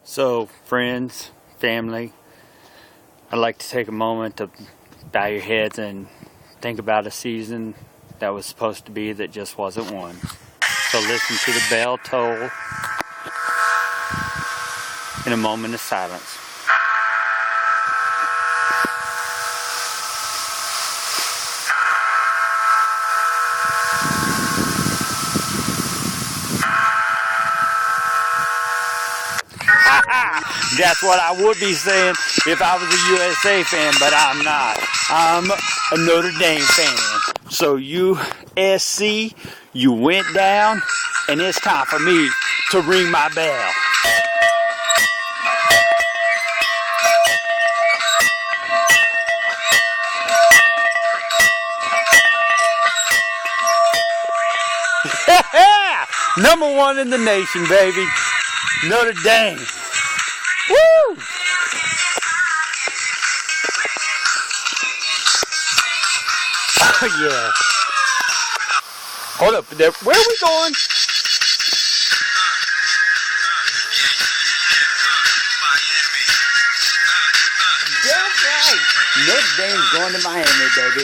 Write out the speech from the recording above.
So, friends, family, I'd like to take a moment to bow your heads and think about a season that was supposed to be that just wasn't one. So listen to the bell toll in a moment of silence. That's what I would be saying if I was a USA fan, but I'm not. I'm a Notre Dame fan. So USC, you went down, and it's time for me to ring my bell. Number one in the nation, baby. Notre Dame. Woo! Oh, yeah. Hold up. Where are we going? That's right. Notre Dame's going to Miami, baby.